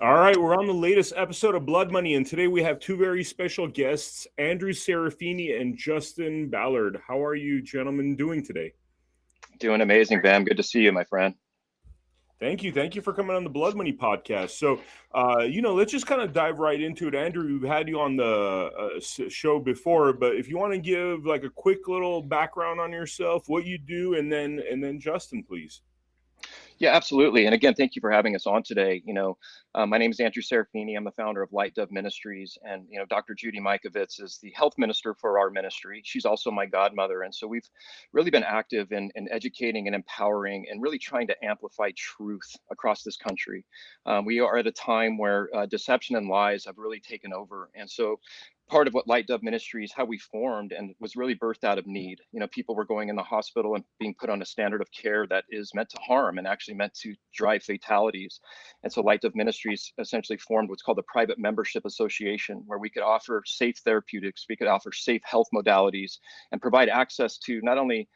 All right, we're on the latest episode of Blood Money, and today we have two very special guests, Andrew Serafini and Justin Ballard. How are you gentlemen doing today? Doing amazing, Bam. Good to see you, my friend. Thank you. Thank you for coming on the Blood Money podcast. So, let's just kind of dive right into it. Andrew, we've had you on the show before, but if you want to give like a quick little background on yourself, what you do, and then Justin, please. Yeah, absolutely. And again, thank you for having us on today. My name is Andrew Serafini. I'm the founder of Light Dove Ministries, and Dr. Judy Mikovits is the health minister for our ministry. She's also my godmother, and so we've really been active in educating and empowering, and really trying to amplify truth across this country. We are at a time where deception and lies have really taken over, and so part of what Light Dove Ministries, how we formed, and was really birthed out of need. People were going in the hospital and being put on a standard of care that is meant to harm and actually meant to drive fatalities. And so Light Dove Ministries essentially formed what's called the Private Membership Association, where we could offer safe therapeutics, we could offer safe health modalities, and provide access to not only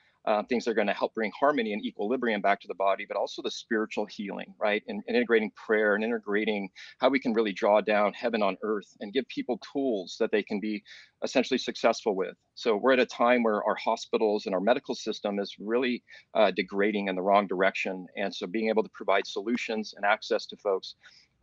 things that are going to help bring harmony and equilibrium back to the body, but also the spiritual healing, right? And integrating prayer and integrating how we can really draw down heaven on earth and give people tools that they can be essentially successful with. So we're at a time where our hospitals and our medical system is really degrading in the wrong direction. And so being able to provide solutions and access to folks,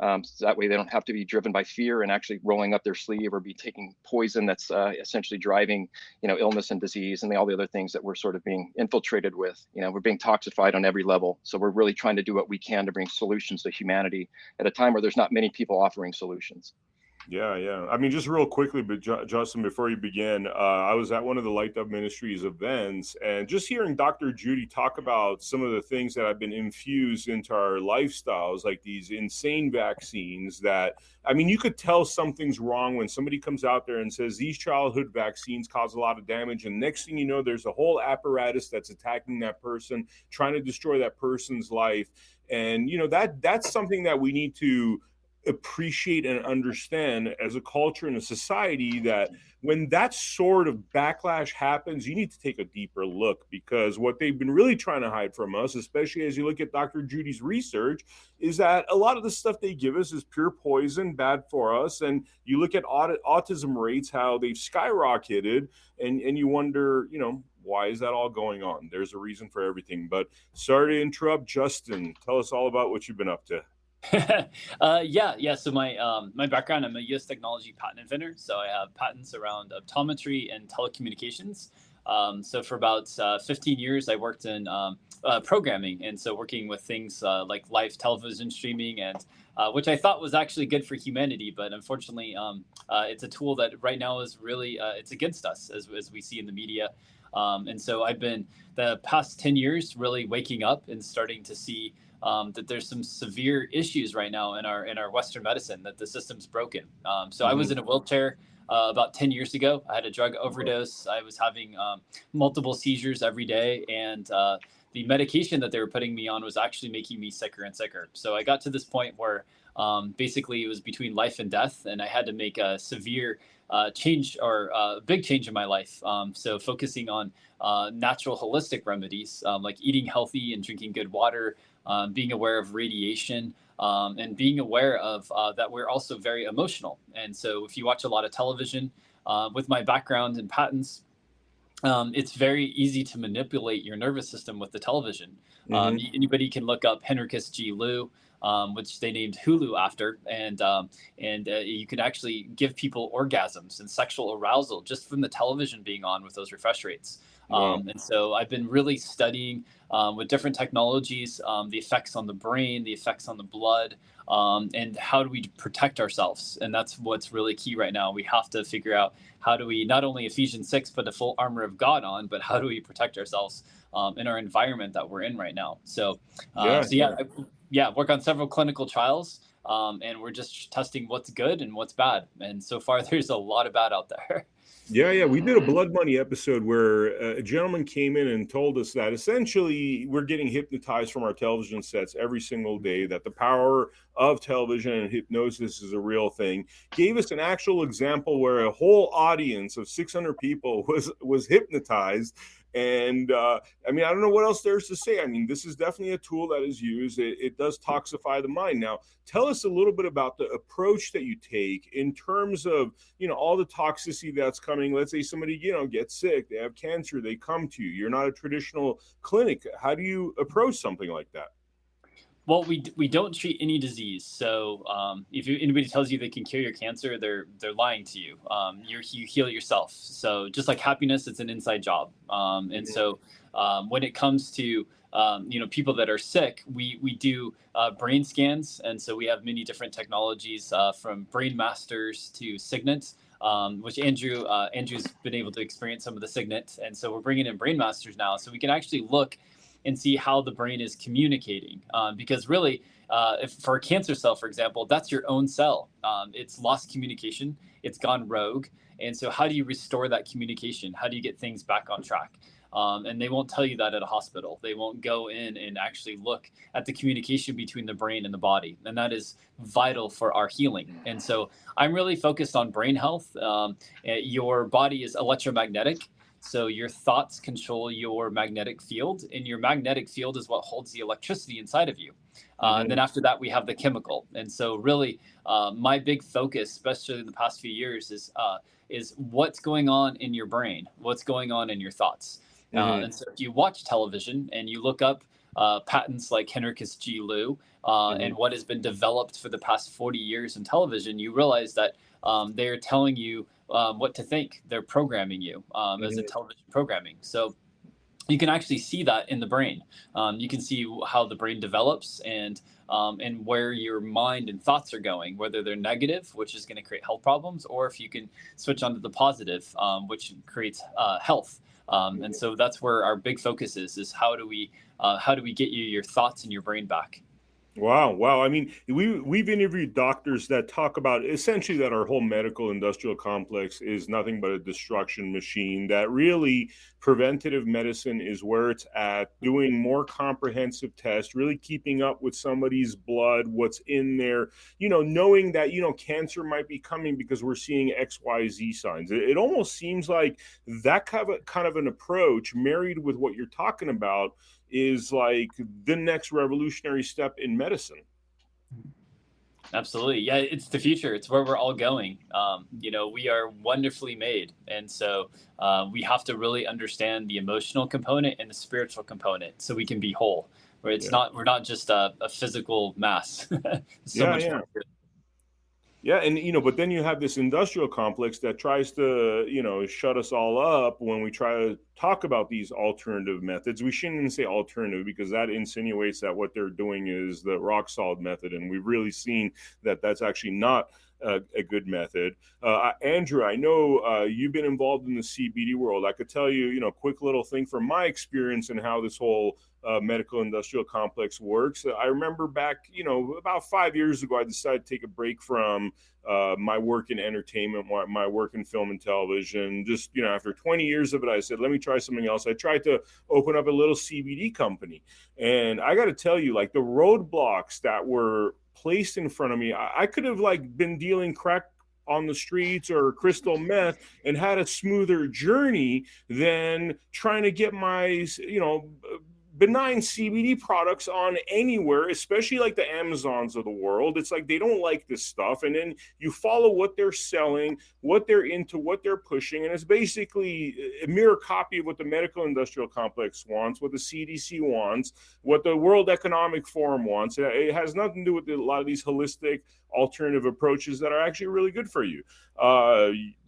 so that way they don't have to be driven by fear and actually rolling up their sleeve or be taking poison that's essentially driving, illness and disease and all the other things that we're sort of being infiltrated with. We're being toxified on every level. So we're really trying to do what we can to bring solutions to humanity at a time where there's not many people offering solutions. Yeah. I mean, just real quickly, but Justin, before you begin, I was at one of the Light Up Ministries events, and just hearing Dr. Judy talk about some of the things that have been infused into our lifestyles, like these insane vaccines that, I mean, you could tell something's wrong when somebody comes out there and says these childhood vaccines cause a lot of damage. And next thing you know, there's a whole apparatus that's attacking that person, trying to destroy that person's life. And, that's something that we need to appreciate and understand as a culture and a society, that when that sort of backlash happens, you need to take a deeper look, because what they've been really trying to hide from us, especially as you look at Dr. Judy's research, is that a lot of the stuff they give us is pure poison, bad for us. And you look at autism rates, how they've skyrocketed, and you wonder, why is that all going on? There's a reason for everything. But sorry to interrupt. Justin, tell us all about what you've been up to. Yeah. So my background, I'm a U.S. technology patent inventor. So I have patents around optometry and telecommunications. So for about 15 years, I worked in programming, and so working with things like live television streaming, and which I thought was actually good for humanity, but unfortunately, it's a tool that right now is really it's against us, as we see in the media. And so I've been the past 10 years really waking up and starting to see that there's some severe issues right now in our Western medicine, that the system's broken. So I was in a wheelchair about 10 years ago. I had a drug overdose. I was having multiple seizures every day, and the medication that they were putting me on was actually making me sicker and sicker. So I got to this point where basically it was between life and death, and I had to make a severe change, or a big change in my life. So focusing on natural holistic remedies, like eating healthy and drinking good water, being aware of radiation, and being aware of that we're also very emotional. And so if you watch a lot of television, with my background in patents, it's very easy to manipulate your nervous system with the television. Anybody can look up Henricus G. Lou, which they named Hulu after, and you can actually give people orgasms and sexual arousal just from the television being on with those refresh rates. Wow. And so I've been really studying with different technologies, the effects on the brain, the effects on the blood, and how do we protect ourselves? And that's what's really key right now. We have to figure out how do we not only Ephesians 6 put the full armor of God on, but how do we protect ourselves in our environment that we're in right now? So, work on several clinical trials, and we're just testing what's good and what's bad. And so far, there's a lot of bad out there. Yeah. We did a Blood Money episode where a gentleman came in and told us that essentially we're getting hypnotized from our television sets every single day, that the power of television and hypnosis is a real thing. Gave us an actual example where a whole audience of 600 people was hypnotized. And I mean, I don't know what else there's to say. I mean, this is definitely a tool that is used. It does toxify the mind. Now, tell us a little bit about the approach that you take in terms of, all the toxicity that's coming. Let's say somebody, gets sick, they have cancer, they come to you. You're not a traditional clinic. How do you approach something like that? Well, we don't treat any disease. So if anybody tells you they can cure your cancer, they're lying to you. You heal it yourself. So just like happiness, it's an inside job. And so when it comes to people that are sick, we do brain scans, and so we have many different technologies from brain masters to signets. Which Andrew's been able to experience some of the signet, and so we're bringing in brain masters now, so we can actually look and see how the brain is communicating. Because really, if for a cancer cell, for example, that's your own cell. It's lost communication, it's gone rogue. And so how do you restore that communication? How do you get things back on track? And they won't tell you that at a hospital. They won't go in and actually look at the communication between the brain and the body. And that is vital for our healing. And so I'm really focused on brain health. Your body is electromagnetic. So your thoughts control your magnetic field, and your magnetic field is what holds the electricity inside of you. And then after that, we have the chemical. And so really, my big focus, especially in the past few years, is what's going on in your brain, what's going on in your thoughts. And so if you watch television and you look up patents like Henricus G. Lou and what has been developed for the past 40 years in television, you realize that they are telling you what to think. They're programming you as a television programming. So you can actually see that in the brain. You can see how the brain develops and where your mind and thoughts are going, whether they're negative, which is going to create health problems, or if you can switch onto the positive, which creates health. And so that's where our big focus is how do we get you your thoughts and your brain back? Wow. I mean, we've interviewed doctors that talk about essentially that our whole medical industrial complex is nothing but a destruction machine, that really preventative medicine is where it's at, doing more comprehensive tests, really keeping up with somebody's blood, what's in there, knowing that, cancer might be coming because we're seeing XYZ signs. It almost seems like that kind of an approach married with what you're talking about is like the next revolutionary step in medicine. Absolutely. Yeah, it's the future. It's where we're all going. We are wonderfully made. And so we have to really understand the emotional component and the spiritual component so we can be whole. Where we're not just a physical mass. So much more. Yeah, and but then you have this industrial complex that tries to, shut us all up when we try to talk about these alternative methods. We shouldn't even say alternative because that insinuates that what they're doing is the rock solid method, and we've really seen that that's actually not a good method. Andrew, I know you've been involved in the CBD world. I could tell you, quick little thing from my experience and how this whole medical industrial complex works. I remember back, about 5 years ago, I decided to take a break from my work in entertainment, my work in film and television. Just, after 20 years of it, I said, let me try something else. I tried to open up a little CBD company. And I got to tell you, like the roadblocks that were placed in front of me, I could have been dealing crack on the streets or crystal meth and had a smoother journey than trying to get my, benign CBD products on anywhere, especially like the Amazons of the world. It's like they don't like this stuff. And then you follow what they're selling, what they're into, what they're pushing. And it's basically a mirror copy of what the medical industrial complex wants, what the CDC wants, what the World Economic Forum wants. It has nothing to do with a lot of these holistic alternative approaches that are actually really good for you.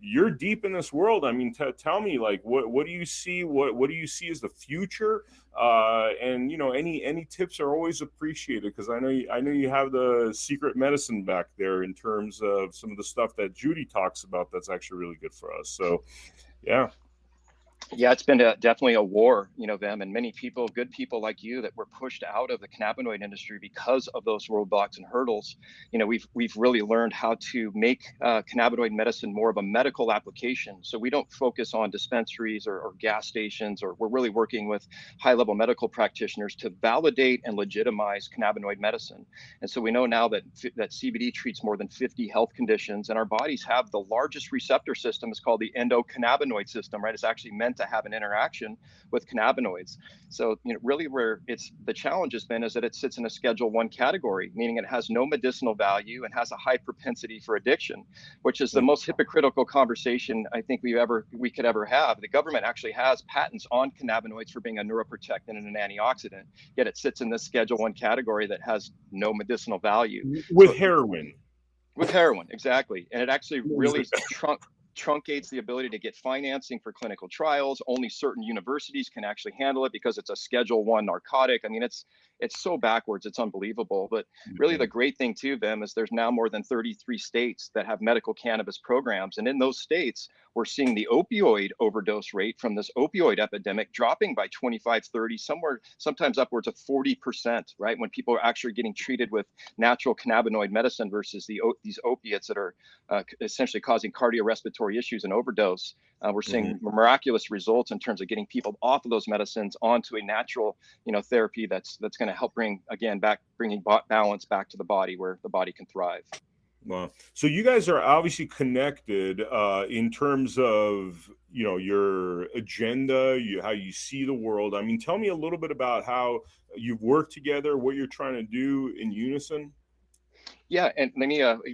You're deep in this world. I mean, tell me, what do you see? What do you see as the future? And any tips are always appreciated because I know you have the secret medicine back there in terms of some of the stuff that Judy talks about that's actually really good for us. So, yeah. Yeah, it's been definitely a war, them and many people, good people like you that were pushed out of the cannabinoid industry because of those roadblocks and hurdles. We've really learned how to make cannabinoid medicine more of a medical application. So we don't focus on dispensaries or gas stations, or we're really working with high-level medical practitioners to validate and legitimize cannabinoid medicine. And so we know now that CBD treats more than 50 health conditions, and our bodies have the largest receptor system. It's called the endocannabinoid system, right? It's actually meant to to have an interaction with cannabinoids. So, really where the challenge has been is that it sits in a Schedule 1 category, meaning it has no medicinal value and has a high propensity for addiction, which is the most hypocritical conversation I think we could ever have. The government actually has patents on cannabinoids for being a neuroprotectant and an antioxidant, yet it sits in this Schedule 1 category that has no medicinal value. With heroin. With heroin, exactly. And it actually really truncates the ability to get financing for clinical trials. Only certain universities can actually handle it because it's a Schedule 1 narcotic. I mean, it's so backwards, it's unbelievable. But really the great thing too, Vim, is there's now more than 33 states that have medical cannabis programs. And in those states, we're seeing the opioid overdose rate from this opioid epidemic dropping by 25, 30, sometimes upwards of 40%, right? When people are actually getting treated with natural cannabinoid medicine versus these opiates that are essentially causing cardiorespiratory issues and overdose. We're seeing miraculous results in terms of getting people off of those medicines onto a natural, therapy that's going to help bringing balance back to the body where the body can thrive. Wow. So you guys are obviously connected in terms of, your agenda, how you see the world. I mean, tell me a little bit about how you've worked together, what you're trying to do in unison. Yeah, and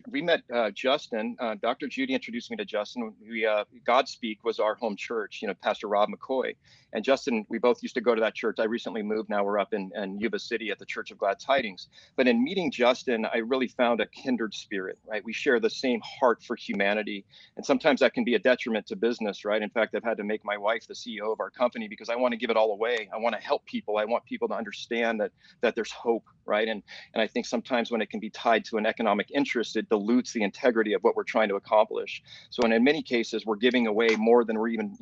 we met Justin. Dr. Judy introduced me to Justin. Godspeak was our home church, Pastor Rob McCoy. And Justin, we both used to go to that church. I recently moved. Now we're up in Yuba City at the Church of Glad Tidings. But in meeting Justin, I really found a kindred spirit, right? We share the same heart for humanity. And sometimes that can be a detriment to business, right? In fact, I've had to make my wife the CEO of our company because I want to give it all away. I want to help people. I want people to understand that there's hope, right? And I think sometimes when it can be tied to an economic interest, it dilutes the integrity of what we're trying to accomplish. So, and in many cases, we're giving away more than we're even,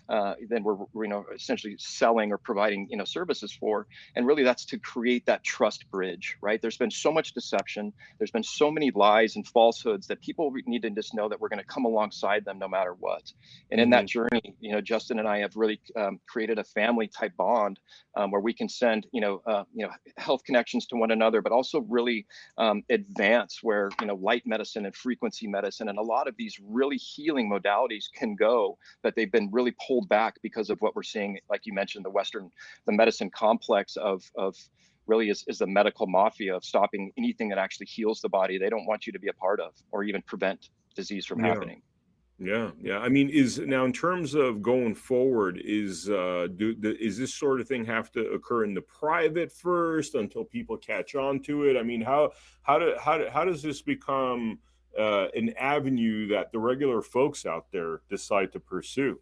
than we're essentially selling or providing, services for. And really, that's to create that trust bridge, right? There's been so much deception. There's been so many lies and falsehoods that people need to just know that we're going to come alongside them no matter what. And in that journey, Justin and I have really created a family type bond where we can send, health connections to one another, but also really advance where, light medicine and frequency medicine and a lot of these really healing modalities can go, but they've been really pulled back because of what we're seeing, like you mentioned, the medicine complex of really is the medical mafia of stopping anything that actually heals the body. They don't want you to be a part of or even prevent disease from happening. Yeah. I mean, now in terms of going forward, is this sort of thing have to occur in the private first until people catch on to it? I mean, how does this become an avenue that the regular folks out there decide to pursue?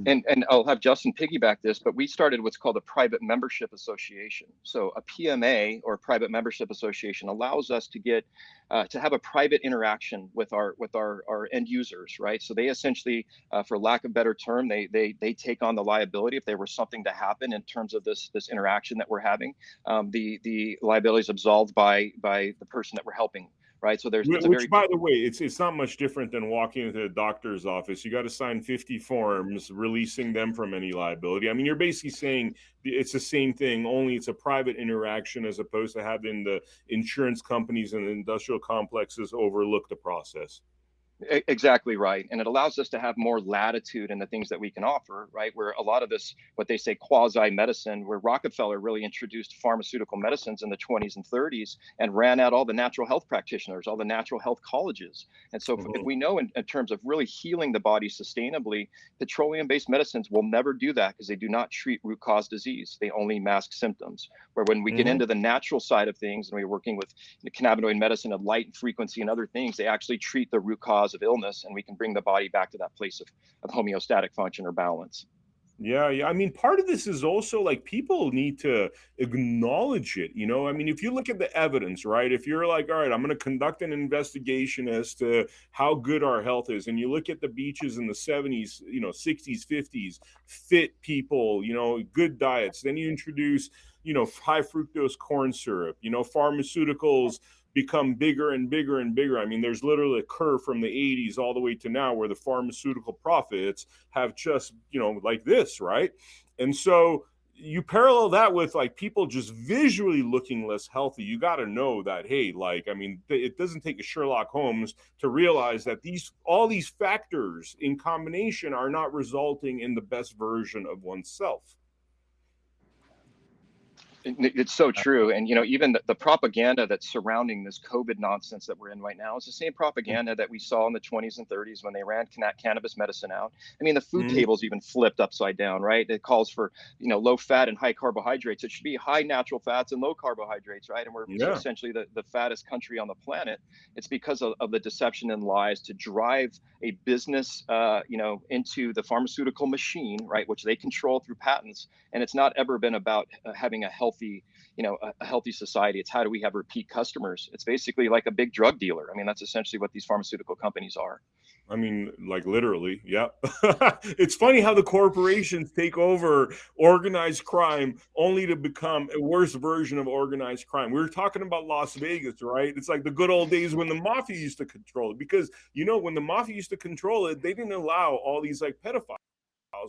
And I'll have Justin piggyback this, but we started what's called a private membership association. So a PMA or private membership association allows us to get to have a private interaction with our end users, right? So they essentially, for lack of better term, they take on the liability if there was something to happen in terms of this interaction that we're having. The liability is absolved by the person that we're helping. Right. So which, by the way, it's not much different than walking into a doctor's office. You got to sign 50 forms releasing them from any liability. I mean, you're basically saying it's the same thing, only it's a private interaction as opposed to having the insurance companies and the industrial complexes overlook the process. Exactly right. And it allows us to have more latitude in the things that we can offer, right? Where a lot of this, what they say, quasi medicine, where Rockefeller really introduced pharmaceutical medicines in the 20s and 30s and ran out all the natural health practitioners, all the natural health colleges. And so if we know in terms of really healing the body sustainably, petroleum-based medicines will never do that because they do not treat root cause disease. They only mask symptoms. Where when we get into the natural side of things and we're working with the cannabinoid medicine of light and frequency and other things, they actually treat the root cause of illness, and we can bring the body back to that place of homeostatic function or balance. Yeah. I mean, part of this is also like people need to acknowledge it. I mean, if you look at the evidence, right? If you're like, all right, I'm going to conduct an investigation as to how good our health is, and you look at the beaches in the 70s, 60s, 50s, fit people, good diets, then you introduce, high fructose corn syrup, pharmaceuticals become bigger and bigger and bigger. I mean, there's literally a curve from the 80s all the way to now where the pharmaceutical profits have just, like this, right? And so, you parallel that with like people just visually looking less healthy. You got to know that, hey, like, I mean, it doesn't take a Sherlock Holmes to realize that all these factors in combination are not resulting in the best version of oneself. It's so true. And, even the propaganda that's surrounding this COVID nonsense that we're in right now is the same propaganda that we saw in the 20s and 30s when they ran cannabis medicine out. I mean, the food table's even flipped upside down, right? It calls for, low fat and high carbohydrates. It should be high natural fats and low carbohydrates, right? And we're essentially the fattest country on the planet. It's because of the deception and lies to drive a business, into the pharmaceutical machine, right? Which they control through patents. And it's not ever been about having a healthy society. It's how do we have repeat customers? It's basically like a big drug dealer. I mean, that's essentially what these pharmaceutical companies are. I mean, like literally, yeah. It's funny how the corporations take over organized crime only to become a worse version of organized crime. We were talking about Las Vegas, right? It's like the good old days when the mafia used to control it, because, when the mafia used to control it, they didn't allow all these like pedophiles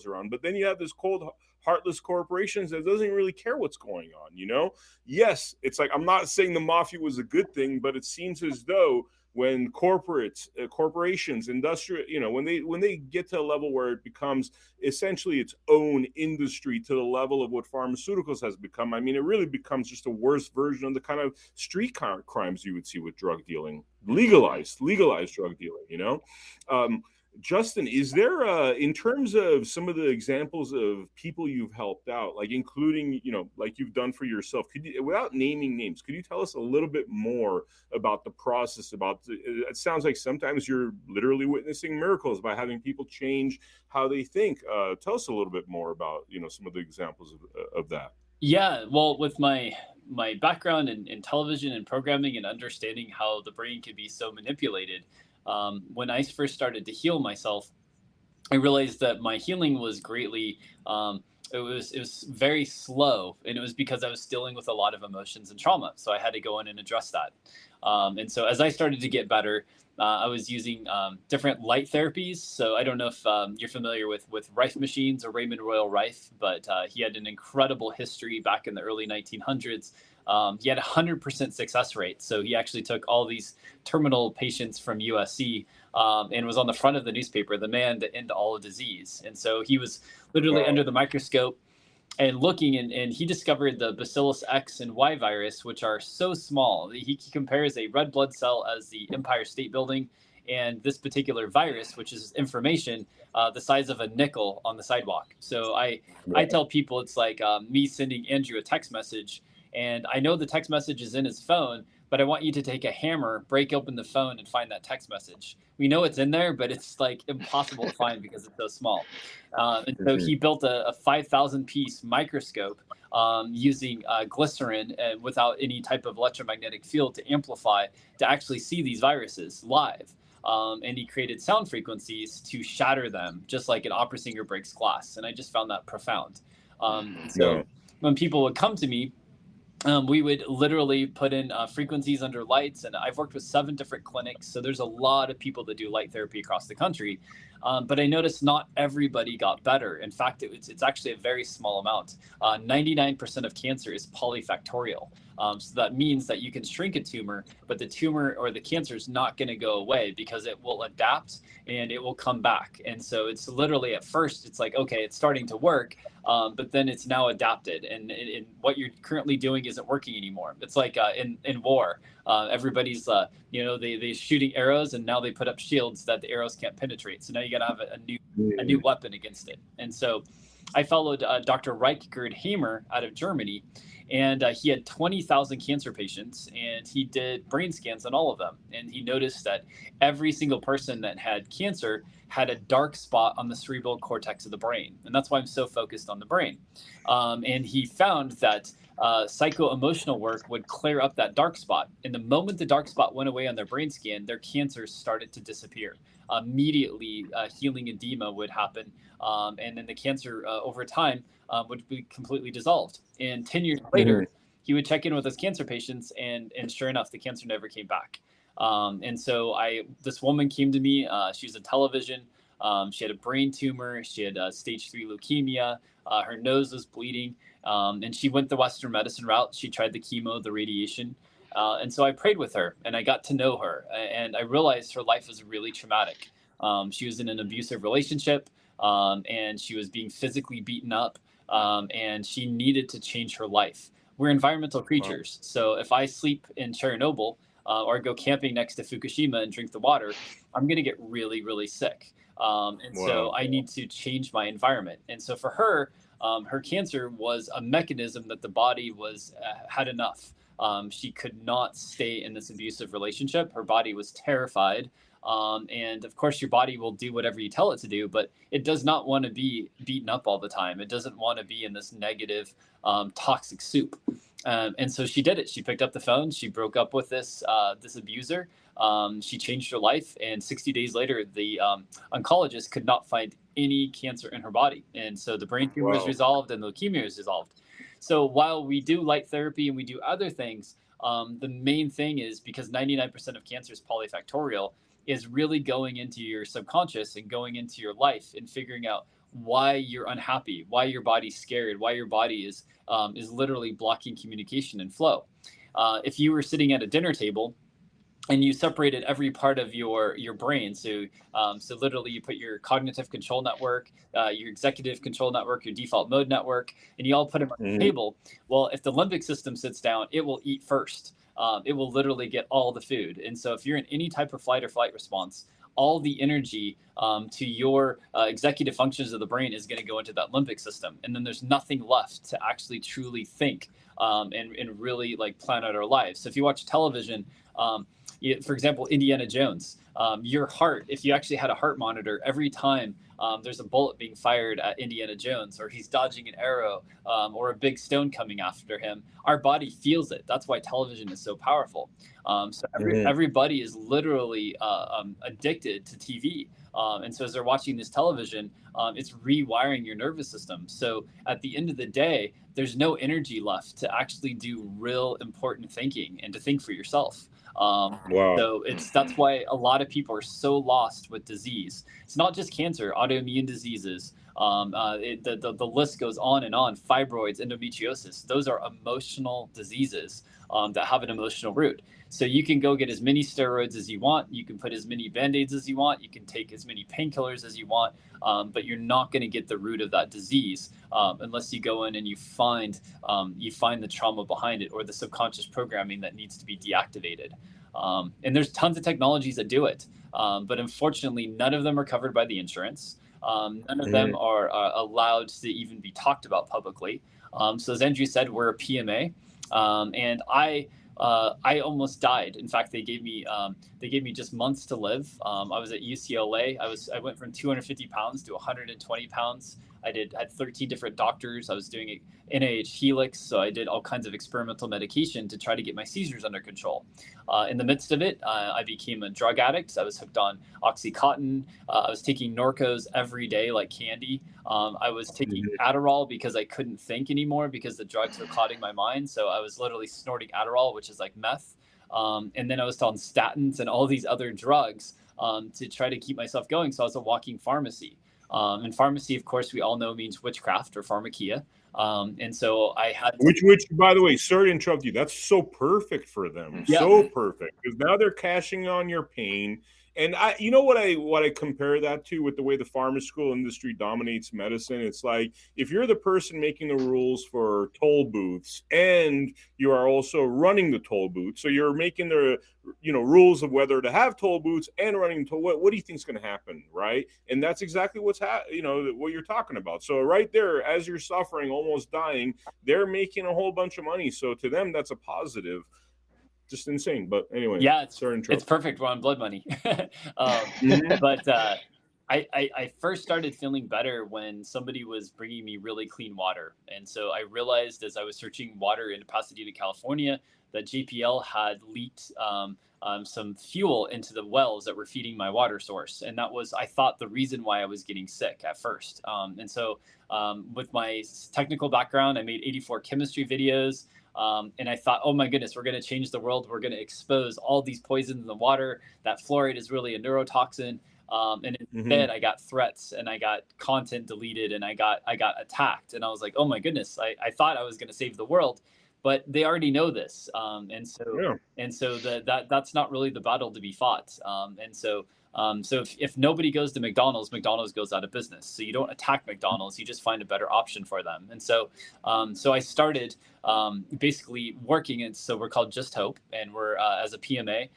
around. But then you have this cold, heartless corporations that doesn't really care what's going on. Yes, it's like, I'm not saying the mafia was a good thing, but it seems as though when corporations, industrial, when they get to a level where it becomes essentially its own industry to the level of what pharmaceuticals has become, I mean, it really becomes just a worse version of the kind of street crimes you would see with drug dealing, legalized drug dealing. Justin, is there, in terms of some of the examples of people you've helped out, like including, like you've done for yourself, without naming names, could you tell us a little bit more about the process? It sounds like sometimes you're literally witnessing miracles by having people change how they think. Tell us a little bit more about, some of the examples of that. Yeah, well, with my background in television and programming and understanding how the brain can be so manipulated, when I first started to heal myself, I realized that my healing was greatly, it was very slow, and it was because I was dealing with a lot of emotions and trauma. So I had to go in and address that. And so as I started to get better, I was using different light therapies. So I don't know if you're familiar with Rife machines or Raymond Royal Rife, but he had an incredible history back in the early 1900s. He had a 100% success rate. So he actually took all these terminal patients from USC and was on the front of the newspaper, the man to end all disease. And so he was literally under the microscope and looking, and he discovered the Bacillus X and Y virus, which are so small. He compares a red blood cell as the Empire State Building, and this particular virus, which is information, the size of a nickel on the sidewalk. So I tell people it's like me sending Andrew a text message, and I know the text message is in his phone, but I want you to take a hammer, break open the phone, and find that text message. We know it's in there, but it's like impossible to find because it's so small. And so he built a 5,000 piece microscope using glycerin and without any type of electromagnetic field to amplify, to actually see these viruses live. And he created sound frequencies to shatter them, just like an opera singer breaks glass. And I just found that profound. When people would come to me, we would literally put in frequencies under lights, and I've worked with 7 different clinics. So there's a lot of people that do light therapy across the country. But I noticed not everybody got better. In fact, it's actually a very small amount. 99% of cancer is polyfactorial. So that means that you can shrink a tumor, but the tumor or the cancer is not going to go away because it will adapt and it will come back. And so it's literally, at first, it's like, okay, it's starting to work, but then it's now adapted. And what you're currently doing isn't working anymore. It's like in war, everybody's, they shooting arrows, and now they put up shields that the arrows can't penetrate. So now you got to have a new weapon against it. And so I followed Dr. Reichgerd Hamer out of Germany, and he had 20,000 cancer patients, and he did brain scans on all of them. And he noticed that every single person that had cancer had a dark spot on the cerebral cortex of the brain. And that's why I'm so focused on the brain. And he found that psycho-emotional work would clear up that dark spot. And the moment the dark spot went away on their brain scan, their cancers started to disappear. Immediately, healing edema would happen. And then the cancer over time would be completely dissolved. And 10 years later, he would check in with his cancer patients, and sure enough, the cancer never came back. And so this woman came to me. She's a television She had a brain tumor. She had stage 3 leukemia. Her nose was bleeding. And she went the Western medicine route. She tried the chemo, the radiation. And so I prayed with her and I got to know her. And I realized her life was really traumatic. She was in an abusive relationship, and she was being physically beaten up, and she needed to change her life. We're environmental creatures. So if I sleep in Chernobyl, or go camping next to Fukushima and drink the water, I'm going to get really, really sick. And so I need to change my environment. And so for her, her cancer was a mechanism that the body was had enough. She could not stay in this abusive relationship. Her body was terrified. And of course, your body will do whatever you tell it to do, but it does not want to be beaten up all the time. It doesn't want to be in this negative, toxic soup. And so she did it. She picked up the phone. She broke up with this abuser. She changed her life. And 60 days later, the oncologist could not find any cancer in her body. And so the brain tumor is resolved and the leukemia is resolved. So while we do light therapy and we do other things, the main thing is, because 99% of cancer is polyfactorial, is really going into your subconscious and going into your life and figuring out why you're unhappy, why your body's scared, why your body is literally blocking communication and flow. If you were sitting at a dinner table and you separated every part of your brain, so literally you put your cognitive control network, your executive control network, your default mode network, and you all put them on the table. Well, if the limbic system sits down, it will eat first. It will literally get all the food. And so if you're in any type of flight or flight response, all the energy to your executive functions of the brain is going to go into that limbic system. And then there's nothing left to actually truly think and really like plan out our lives. So if you watch television, for example, Indiana Jones, your heart, if you actually had a heart monitor, every time there's a bullet being fired at Indiana Jones, or he's dodging an arrow, or a big stone coming after him, our body feels it. That's why television is so powerful. So everybody is literally addicted to TV. And so as they're watching this television, it's rewiring your nervous system. So at the end of the day, there's no energy left to actually do real important thinking and to think for yourself. So that's why a lot of people are so lost with disease. It's not just cancer, autoimmune diseases. The list goes on and on. Fibroids, endometriosis, those are emotional diseases that have an emotional root. So you can go get as many steroids as you want. You can put as many Band-Aids as you want. You can take as many painkillers as you want, but you're not going to get the root of that disease unless you go in and you find the trauma behind it or the subconscious programming that needs to be deactivated. And there's tons of technologies that do it, but unfortunately, none of them are covered by the insurance. None of them are allowed to even be talked about publicly. So as Andrew said, we're a PMA, and I almost died. In fact, they gave me just months to live. I was at UCLA. I went from 250 pounds to 120 pounds. I had 13 different doctors. I was doing NIH Helix, so I did all kinds of experimental medication to try to get my seizures under control. In the midst of it, I became a drug addict. I was hooked on Oxycontin. I was taking Norcos every day like candy. I was taking Adderall because I couldn't think anymore because the drugs were clouding my mind. So I was literally snorting Adderall, which is like meth. And then I was on statins and all these other drugs to try to keep myself going. So I was a walking pharmacy. And pharmacy, of course, we all know means witchcraft or pharmakia. And so I had which, by the way, sorry to interrupt you. That's so perfect for them. Yeah. So perfect, because now they're cashing on your pain. And you know what I compare that to with the way the pharmaceutical industry dominates medicine? It's like if you're the person making the rules for toll booths and you are also running the toll booth, so you're making the rules of whether to have toll booths and running the toll. What do you think is going to happen, right? And that's exactly what you're talking about. So right there, as you're suffering, almost dying, they're making a whole bunch of money. So to them, that's a positive. Just insane. But anyway, yeah, it's perfect. We're on blood money. But I first started feeling better when somebody was bringing me really clean water. And so I realized as I was searching water in Pasadena, California, that JPL had leaked some fuel into the wells that were feeding my water source. And that was, I thought, the reason why I was getting sick at first. And so with my technical background, I made 84 chemistry videos. And I thought, oh my goodness, we're going to change the world. We're going to expose all these poisons in the water. That fluoride is really a neurotoxin. And Hmm. instead I got threats and I got content deleted and I got attacked. And I was like, oh my goodness, I thought I was going to save the world, but they already know this. Yeah. And so that's not really the battle to be fought. So if nobody goes to McDonald's, McDonald's goes out of business. So you don't attack McDonald's, you just find a better option for them. So I started basically working. And so we're called Just Hope, and we're as a PMA,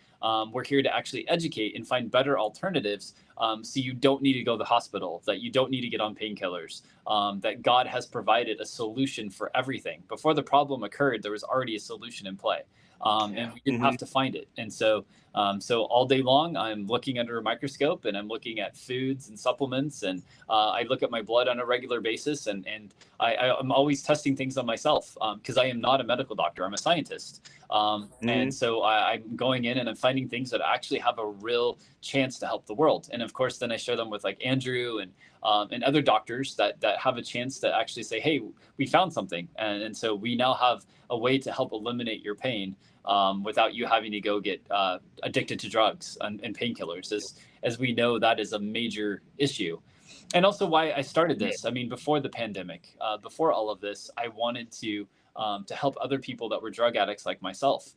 we're here to actually educate and find better alternatives. So you don't need to go to the hospital, that you don't need to get on painkillers, that God has provided a solution for everything. Before the problem occurred, there was already a solution in play. And we didn't Hmm. have to find it. So all day long, I'm looking under a microscope and I'm looking at foods and supplements, and I look at my blood on a regular basis, and I'm always testing things on myself because I am not a medical doctor. I'm a scientist. And Hmm. so I'm going in and I'm finding things that actually have a real chance to help the world. And of course, then I share them with like Andrew and other doctors that have a chance to actually say, hey, we found something. And so we now have a way to help eliminate your pain without you having to go get addicted to drugs and painkillers, as we know that is a major issue. And also why I started this. I mean, before the pandemic, before all of this, I wanted to help other people that were drug addicts like myself.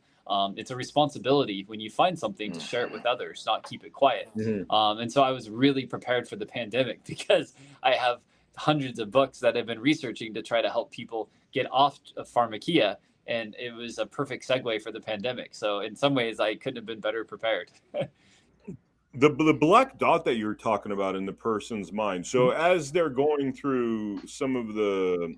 It's a responsibility when you find something to share it with others, not keep it quiet. Hmm. And so I was really prepared for the pandemic because I have hundreds of books that I've been researching to try to help people get off of pharmakia. And it was a perfect segue for the pandemic. So in some ways, I couldn't have been better prepared. The black dot that you're talking about in the person's mind. So as they're going through some of the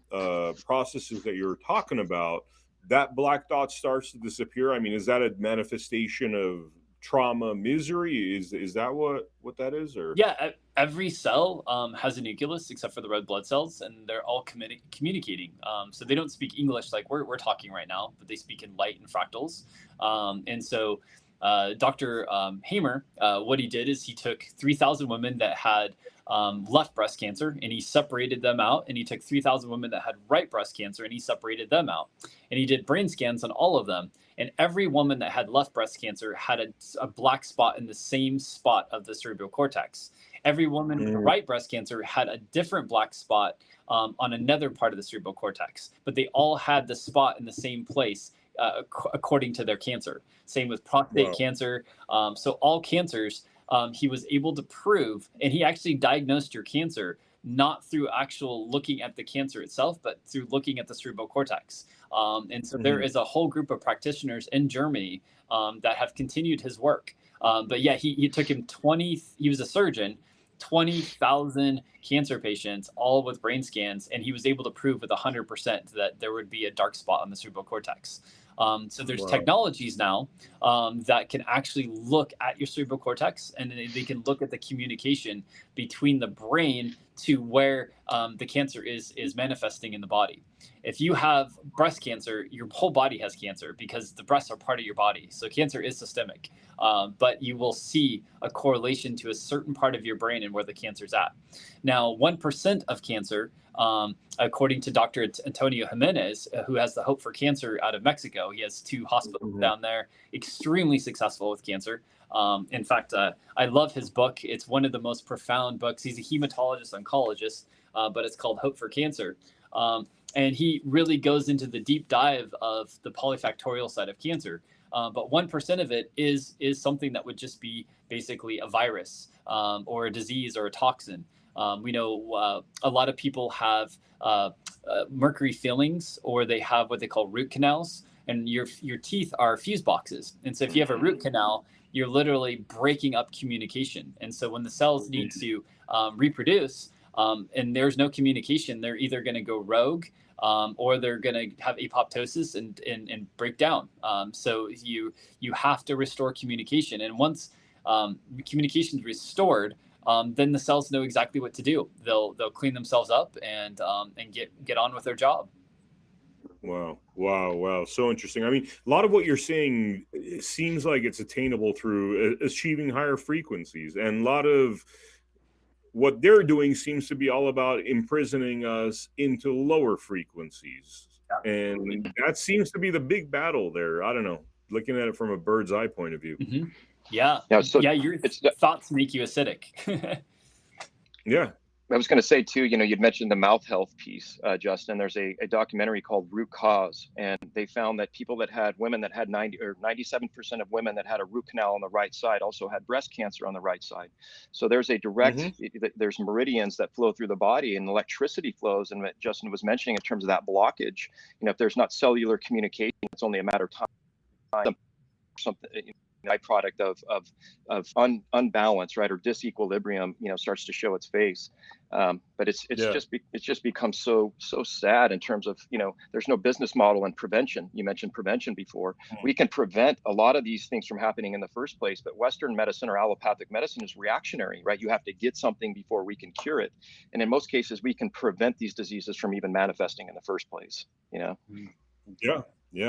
processes that you're talking about, that black dot starts to disappear. I mean, is that a manifestation of trauma, misery? Is that what that is? Or Yeah, every cell has a nucleus except for the red blood cells, and they're all communicating. So they don't speak English like we're talking right now, but they speak in light and fractals. And so Dr. Hamer, what he did is he took 3,000 women that had left breast cancer, and he separated them out. And he took 3,000 women that had right breast cancer, and he separated them out. And he did brain scans on all of them. And every woman that had left breast cancer had a black spot in the same spot of the cerebral cortex. Every woman with mm, right breast cancer had a different black spot on another part of the cerebral cortex, but they all had the spot in the same place according to their cancer. Same with prostate wow. cancer. So all cancers, he was able to prove, and he actually diagnosed your cancer not through actual looking at the cancer itself, but through looking at the cerebral cortex. And so there Hmm. is a whole group of practitioners in Germany that have continued his work. But yeah, he took him 20, he was a surgeon, 20,000 cancer patients, all with brain scans, and he was able to prove with 100% that there would be a dark spot on the cerebral cortex. So there's Wow. technologies now that can actually look at your cerebral cortex, and they can look at the communication between the brain to where the cancer is manifesting in the body. If you have breast cancer, your whole body has cancer because the breasts are part of your body. So cancer is systemic, but you will see a correlation to a certain part of your brain and where the cancer's at. Now, 1% of cancer, according to Dr. Antonio Jimenez, who has the Hope for Cancer out of Mexico, he has 2 hospitals Hmm. down there, extremely successful with cancer. In fact, I love his book. It's one of the most profound books. He's a hematologist oncologist, but it's called Hope for Cancer. And he really goes into the deep dive of the polyfactorial side of cancer. But 1% of it is something that would just be basically a virus or a disease or a toxin. We know a lot of people have mercury fillings, or they have what they call root canals, and your teeth are fuse boxes. And so if you have a root canal, you're literally breaking up communication. And so when the cells need to reproduce, and there's no communication, they're either going to go rogue, or they're going to have apoptosis and break down. So you have to restore communication. And once communication is restored, then the cells know exactly what to do. They'll clean themselves up and get on with their job. Wow. Wow. Wow. So interesting. I mean, a lot of what you're saying, it seems like it's attainable through achieving higher frequencies. And a lot of what they're doing seems to be all about imprisoning us into lower frequencies. Absolutely. And that seems to be the big battle there. I don't know. looking at it from a bird's eye point of view. Mm-hmm. Yeah. Yeah. So yeah, your thoughts make you acidic. Yeah. I was going to say too, you'd mentioned the mouth health piece, Justin. There's a documentary called Root Cause, and they found that women that had 97% of women that had a root canal on the right side also had breast cancer on the right side. So there's a direct, there's meridians that flow through the body, and electricity flows. And what Justin was mentioning in terms of that blockage, if there's not cellular communication, it's only a matter of time. Something. Byproduct of unbalance, right, or disequilibrium, starts to show its face. But it's just become so sad in terms of, there's no business model in prevention. You mentioned prevention before. We can prevent a lot of these things from happening in the first place, but Western medicine or allopathic medicine is reactionary, right? You have to get something before we can cure it. And in most cases, we can prevent these diseases from even manifesting in the first place, Yeah.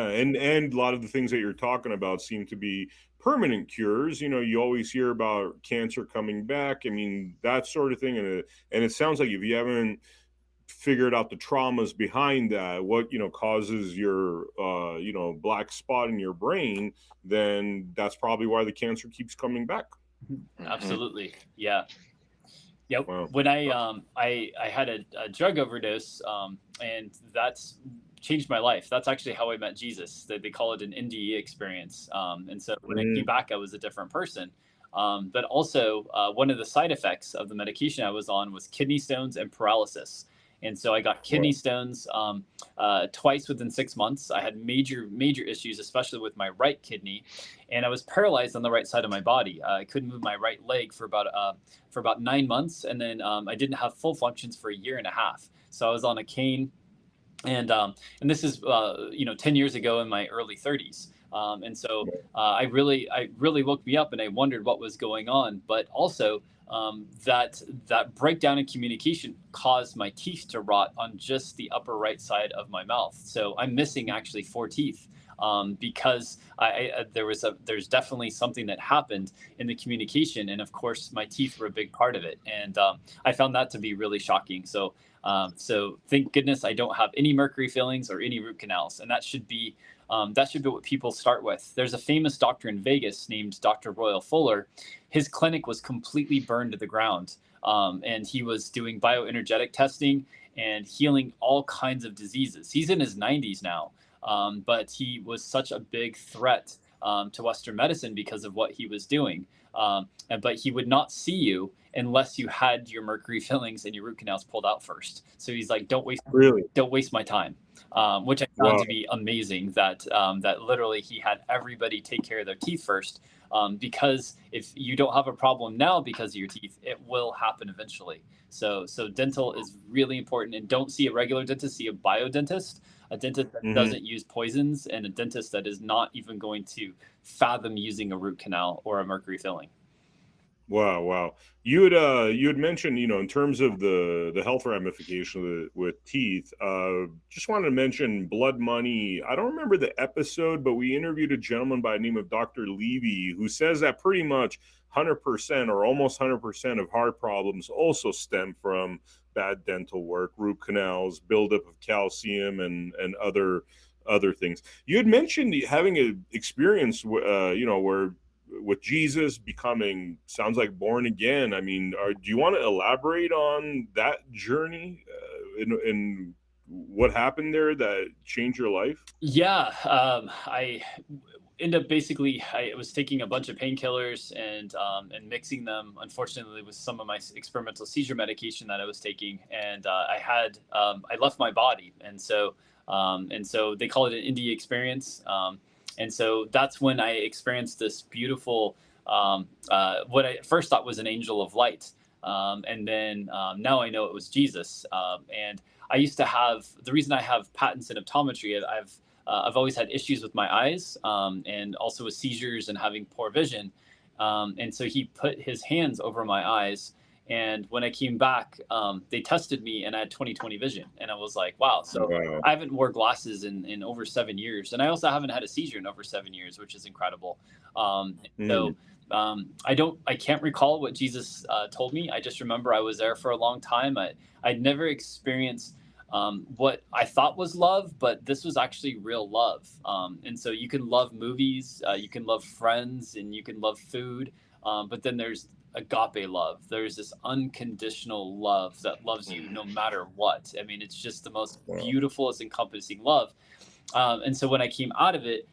And a lot of the things that you're talking about seem to be permanent cures. You always hear about cancer coming back. I mean, that sort of thing. And it sounds like if you haven't figured out the traumas behind that, what, causes your, black spot in your brain, then that's probably why the cancer keeps coming back. Absolutely. Yeah. Yeah. Wow. When I had a drug overdose, and that's changed my life. That's actually how I met Jesus. They call it an NDE experience. And so when I came back, I was a different person. But also one of the side effects of the medication I was on was kidney stones and paralysis. And so I got kidney stones twice within 6 months. I had major issues, especially with my right kidney, and I was paralyzed on the right side of my body. I couldn't move my right leg for about 9 months, and then I didn't have full functions for a year and a half. So I was on a cane, and this is 10 years ago in my early 30s. And so I really woke me up, and I wondered what was going on. But also that breakdown in communication caused my teeth to rot on just the upper right side of my mouth. So I'm missing actually 4 teeth because there's definitely something that happened in the communication, and of course my teeth were a big part of it. And I found that to be really shocking. So thank goodness I don't have any mercury fillings or any root canals, and that should be what people start with. There's a famous doctor in Vegas named Dr. Royal Fuller. His clinic was completely burned to the ground, and he was doing bioenergetic testing and healing all kinds of diseases. He's in his 90s now, but he was such a big threat to Western medicine because of what he was doing. But he would not see you unless you had your mercury fillings and your root canals pulled out first. So he's like, don't waste my time. Which I found to be amazing that literally he had everybody take care of their teeth first, because if you don't have a problem now because of your teeth, it will happen eventually. So dental is really important, and don't see a regular dentist, see a biodentist, a dentist that doesn't use poisons, and a dentist that is not even going to fathom using a root canal or a mercury filling. Wow. You had mentioned, in terms of the health ramifications with teeth, just wanted to mention blood money. I don't remember the episode, but we interviewed a gentleman by the name of Dr. Levy, who says that pretty much 100% or almost 100% of heart problems also stem from bad dental work, root canals, buildup of calcium, and other things. You had mentioned having an experience, where with Jesus becoming, sounds like born again. I mean, do you want to elaborate on that journey and what happened there that changed your life? Yeah, I ended up I was taking a bunch of painkillers and mixing them, unfortunately, with some of my experimental seizure medication that I was taking, and I left my body, and so they call it an NDE experience. And so that's when I experienced this beautiful, what I first thought was an angel of light. And then now I know it was Jesus. And I used to have, the reason I have patents in optometry, I've always had issues with my eyes, and also with seizures and having poor vision. And so he put his hands over my eyes. And when I came back, they tested me, and I had 20/20 vision. And I was like, wow. So I haven't wore glasses in over 7 years. And I also haven't had a seizure in over 7 years, which is incredible. So I can't recall what Jesus told me. I just remember I was there for a long time. I'd never experienced what I thought was love, but this was actually real love. And so you can love movies, you can love friends, and you can love food. But then there's agape love. There's this unconditional love that loves you no matter what. I mean, it's just the most beautiful, it's encompassing love. And so when I came out of it,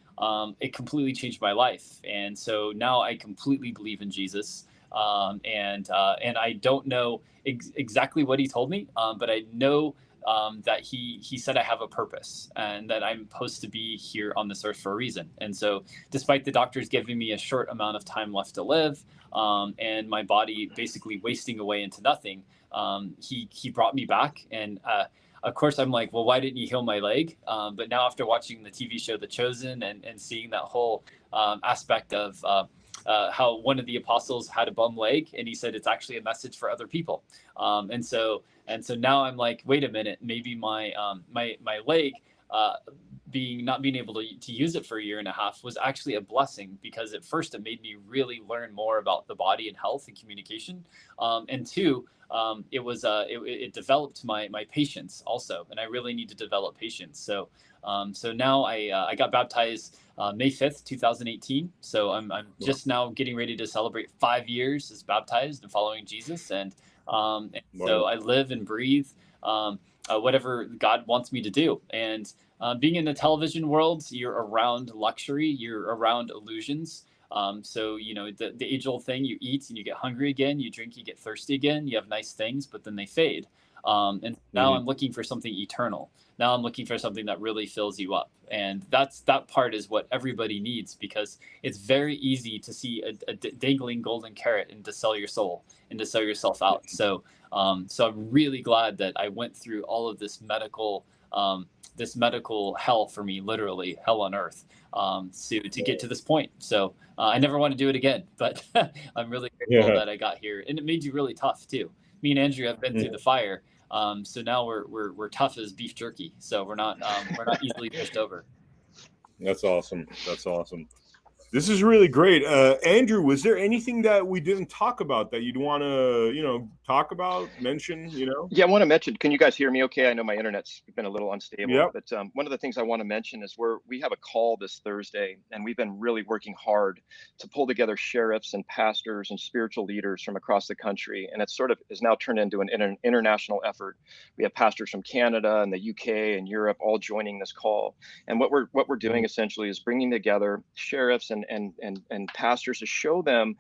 it completely changed my life. And so now I completely believe in Jesus. And I don't know exactly what he told me, but I know that he said I have a purpose and that I'm supposed to be here on this earth for a reason. And so, despite the doctors giving me a short amount of time left to live, and my body basically wasting away into nothing, he brought me back. And of course, I'm like, well, why didn't you heal my leg? But now, after watching the TV show The Chosen and seeing that whole aspect of how one of the apostles had a bum leg, and he said it's actually a message for other people. And so now I'm like, wait a minute, maybe my leg not being able to use it for a year and a half was actually a blessing, because at first it made me really learn more about the body and health and communication, and two, it developed my patience also, and I really need to develop patience. So now I got baptized May 5th, 2018. So I'm just now getting ready to celebrate 5 years as baptized and following Jesus, and so I live and breathe whatever God wants me to do. And being in the television world, you're around luxury, you're around illusions. So, the age-old thing, you eat and you get hungry again, you drink, you get thirsty again, you have nice things, but then they fade. And now I'm looking for something eternal. Now I'm looking for something that really fills you up. And that part is what everybody needs, because it's very easy to see a dangling golden carrot and to sell your soul and to sell yourself out. So I'm really glad that I went through all of this medical hell for me, literally hell on earth, to get to this point. So I never want to do it again, but I'm really grateful that I got here. And it made you really tough too. Me and Andrew have been through the fire. So now we're tough as beef jerky. So we're not easily pushed over. That's awesome. This is really great. Andrew, was there anything that we didn't talk about that you'd want to, talk about, mention, Yeah, I want to mention, can you guys hear me okay? I know my internet's been a little unstable, but one of the things I want to mention is we have a call this Thursday, and we've been really working hard to pull together sheriffs and pastors and spiritual leaders from across the country. And it sort of is now turned into an international effort. We have pastors from Canada and the UK and Europe all joining this call. And what we're doing essentially is bringing together sheriffs and pastors to show them,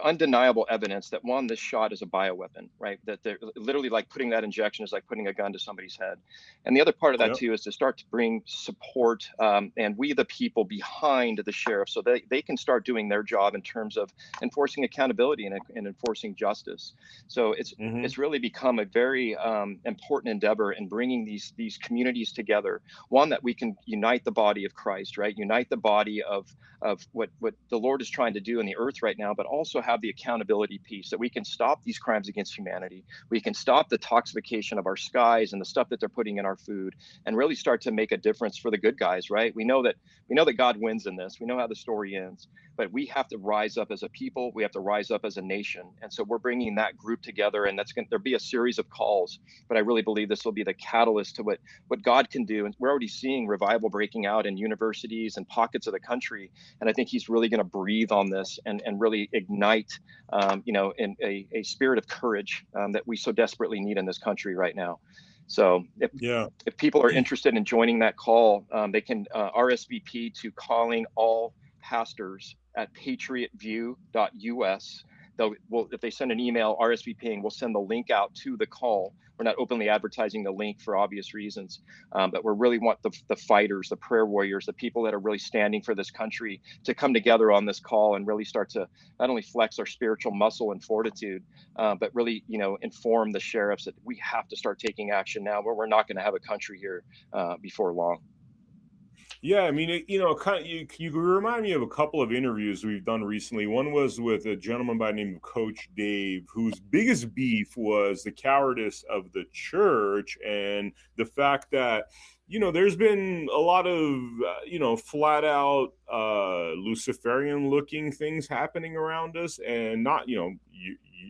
undeniable evidence that this shot is a bioweapon, right? That they're literally like putting that injection is like putting a gun to somebody's head. And the other part of that too is to start to bring support and we the people behind the sheriff, so they can start doing their job in terms of enforcing accountability and enforcing justice. So it's really become a very important endeavor in bringing these communities together. One, that we can unite the body of Christ, right? Unite the body of what the Lord is trying to do in the earth right now, but also have the accountability piece, that we can stop these crimes against humanity. We can stop the toxification of our skies and the stuff that they're putting in our food, and really start to make a difference for the good guys, right? We know that God wins in this. We know how the story ends, but we have to rise up as a people. We have to rise up as a nation. And so we're bringing that group together, and there'll be a series of calls, but I really believe this will be the catalyst to what God can do. And we're already seeing revival breaking out in universities and pockets of the country. And I think he's really going to breathe on this and really ignite, in a spirit of courage that we so desperately need in this country right now. So if people are interested in joining that call, they can RSVP to calling all pastors at patriotview.us. If they send an email RSVPing, we'll send the link out to the call. We're not openly advertising the link for obvious reasons, but we really want the fighters, the prayer warriors, the people that are really standing for this country to come together on this call and really start to not only flex our spiritual muscle and fortitude, but really, inform the sheriffs that we have to start taking action now, where we're not going to have a country here before long. Yeah, I mean, you remind me of a couple of interviews we've done recently. One was with a gentleman by the name of Coach Dave, whose biggest beef was the cowardice of the church and the fact that, there's been a lot of, flat out Luciferian looking things happening around us, and not,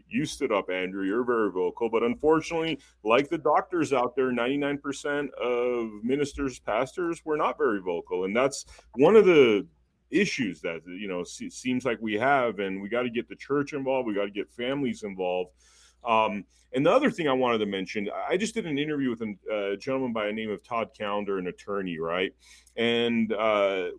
you stood up, Andrew. You're very vocal, but unfortunately, like the doctors out there, 99% of ministers, pastors were not very vocal, and that's one of the issues that seems like we have, and we got to get the church involved. We got to get families involved. And the other thing I wanted to mention, I just did an interview with a gentleman by the name of Todd Callender, an attorney, right? And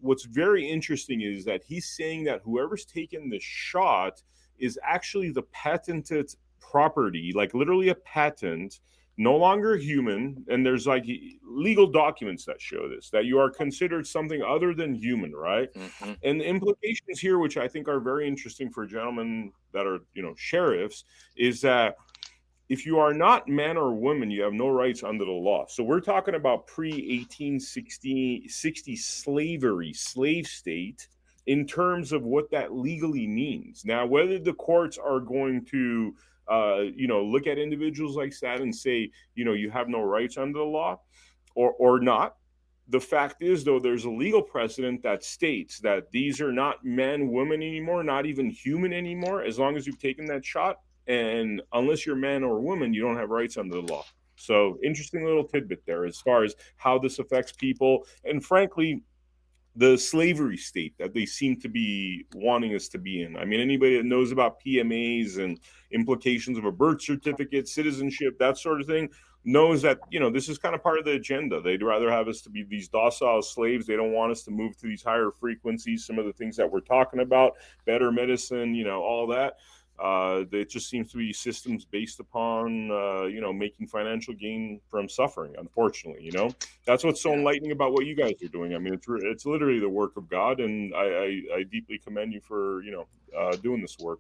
what's very interesting is that he's saying that whoever's taken the shot is actually the patented property, like literally a patent, no longer human. And there's like legal documents that show this, that you are considered something other than human, right? Mm-hmm. And the implications here, which I think are very interesting for gentlemen that are, sheriffs, is that if you are not man or woman, you have no rights under the law. So we're talking about pre-1860 slavery, slave state, in terms of what that legally means. Now, whether the courts are going to, look at individuals like that and say, you have no rights under the law or not. The fact is, though, there's a legal precedent that states that these are not man, woman anymore, not even human anymore, as long as you've taken that shot. And unless you're man or woman, you don't have rights under the law. So interesting little tidbit there as far as how this affects people. And frankly, the slavery state that they seem to be wanting us to be in. I mean, anybody that knows about PMAs and implications of a birth certificate, citizenship, that sort of thing, knows that, this is kind of part of the agenda. They'd rather have us to be these docile slaves. They don't want us to move to these higher frequencies, some of the things that we're talking about, better medicine, all that. It just seems to be systems based upon, making financial gain from suffering, unfortunately, That's what's so enlightening about what you guys are doing. I mean, it's literally the work of God, and I deeply commend you for, doing this work.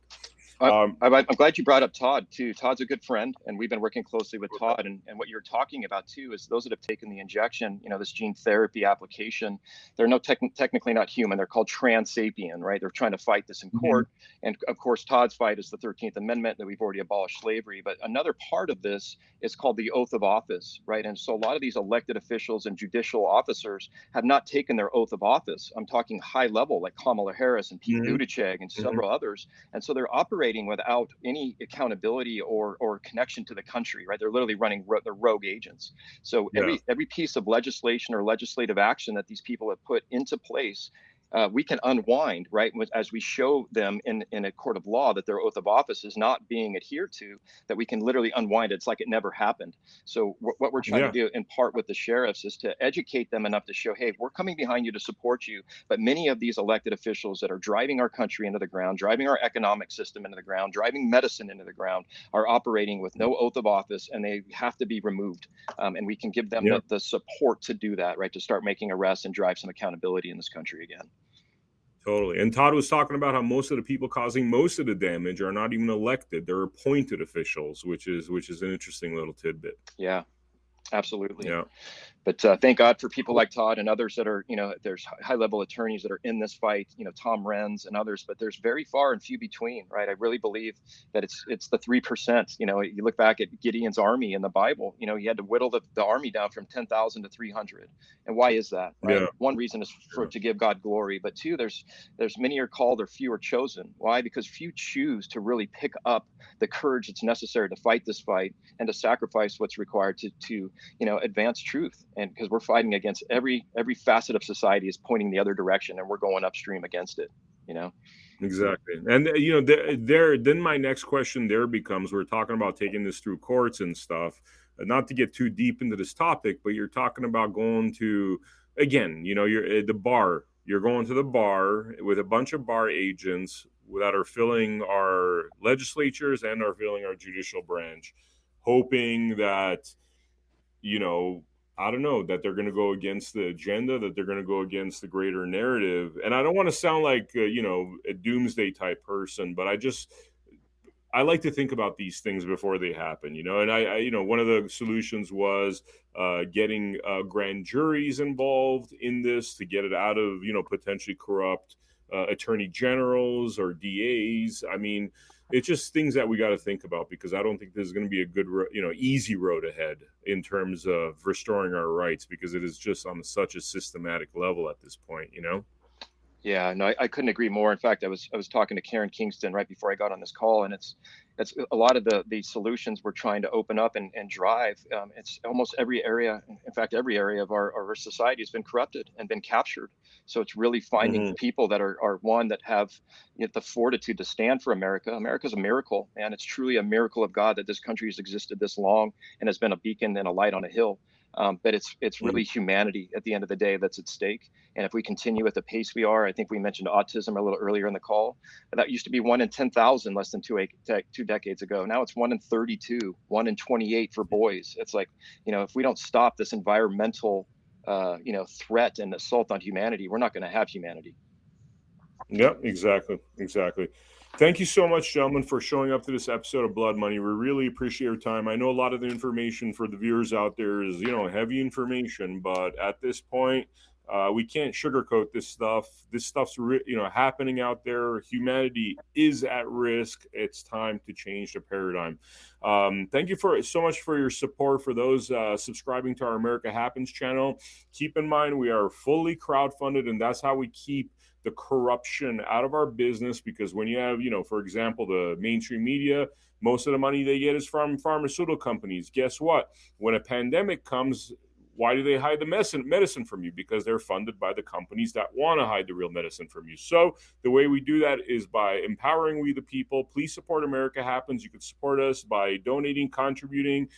I'm glad you brought up Todd too. Todd's a good friend, and we've been working closely with Todd. And what you're talking about too is those that have taken the injection, this gene therapy application. They're technically not human. They're called trans-sapien, right? They're trying to fight this in court. Mm-hmm. And of course, Todd's fight is the 13th Amendment, that we've already abolished slavery. But another part of this is called the oath of office, right? And so a lot of these elected officials and judicial officers have not taken their oath of office. I'm talking high level, like Kamala Harris and Pete Buttigieg and several others. And so they're operating without any accountability or connection to the country, right? They're literally running they're rogue agents. So every piece of legislation or legislative action that these people have put into place, we can unwind, right? As we show them in a court of law that their oath of office is not being adhered to, that we can literally unwind it. It's like it never happened. So what we're trying to do in part with the sheriffs is to educate them enough to show, hey, we're coming behind you to support you. But many of these elected officials that are driving our country into the ground, driving our economic system into the ground, driving medicine into the ground, are operating with no oath of office, and they have to be removed. And we can give them the support to do that, right? To start making arrests and drive some accountability in this country again. Totally. And Todd was talking about how most of the people causing most of the damage are not even elected. They're appointed officials, which is an interesting little tidbit. Yeah, absolutely. Yeah. But thank God for people like Todd and others that are, there's high-level attorneys that are in this fight, Tom Renz and others, but there's very far and few between, right? I really believe that it's the 3%. You look back at Gideon's army in the Bible, he had to whittle the army down from 10,000 to 300. And why is that, right? Yeah. One reason is to give God glory, but two, there's many are called or few are chosen. Why? Because few choose to really pick up the courage that's necessary to fight this fight and to sacrifice what's required to advance truth. And because we're fighting against every facet of society is pointing the other direction, and we're going upstream against it, Exactly. And, then my next question there becomes, we're talking about taking this through courts and stuff, not to get too deep into this topic, but you're talking about going to, again, you're at the bar, you're going to the bar with a bunch of bar agents that are filling our legislatures and are filling our judicial branch, hoping that, I don't know, that they're going to go against the agenda, that they're going to go against the greater narrative. And I don't want to sound like, a doomsday type person, but I like to think about these things before they happen, and I one of the solutions was getting grand juries involved in this to get it out of, potentially corrupt attorney generals or DAs. I mean, it's just things that we got to think about, because I don't think there's going to be a good, easy road ahead in terms of restoring our rights, because it is just on such a systematic level at this point, Yeah, no, I couldn't agree more. In fact, I was talking to Karen Kingston right before I got on this call, and that's a lot of the solutions we're trying to open up and drive. It's almost every area, in fact, every area of our society has been corrupted and been captured. So it's really finding Mm-hmm. people that are one that have, you know, the fortitude to stand for America. America's a miracle, and it's truly a miracle of God that this country has existed this long and has been a beacon and a light on a hill. But it's really humanity at the end of the day that's at stake. And if we continue at the pace we are, I think we mentioned autism a little earlier in the call. That used to be 1 in 10,000 less than two decades ago. Now it's 1 in 32, 1 in 28 for boys. It's like, you know, if we don't stop this environmental, you know, threat and assault on humanity, we're not going to have humanity. Yep, exactly. Thank you so much, gentlemen, for showing up to this episode of Blood Money. We really appreciate your time. I know a lot of the information for the viewers out there is, you know, heavy information, but at this point, we can't sugarcoat this stuff. This stuff's happening out there. Humanity is at risk. It's time to change the paradigm. Thank you so much for your support. For those subscribing to our America Happens channel, keep in mind we are fully crowdfunded, and that's how we keep the corruption out of our business. Because when you have, you know, for example, the mainstream media, most of the money they get is from pharmaceutical companies. Guess what? When a pandemic comes, why do they hide the medicine from you? Because they're funded by the companies that want to hide the real medicine from you. So the way we do that is by empowering we the people. Please support America Happens. You can support us by donating, contributing,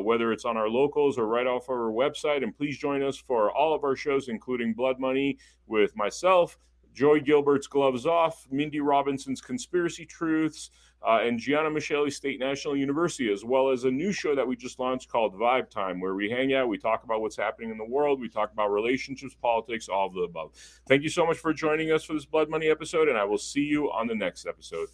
whether it's on our locals or right off our website. And please join us for all of our shows, including Blood Money with myself, Joy Gilbert's Gloves Off, Mindy Robinson's Conspiracy Truths, and Gianna Michelli State National University, as well as a new show that we just launched called Vibe Time, where we hang out, we talk about what's happening in the world, we talk about relationships, politics, all of the above. Thank you so much for joining us for this Blood Money episode, and I will see you on the next episode.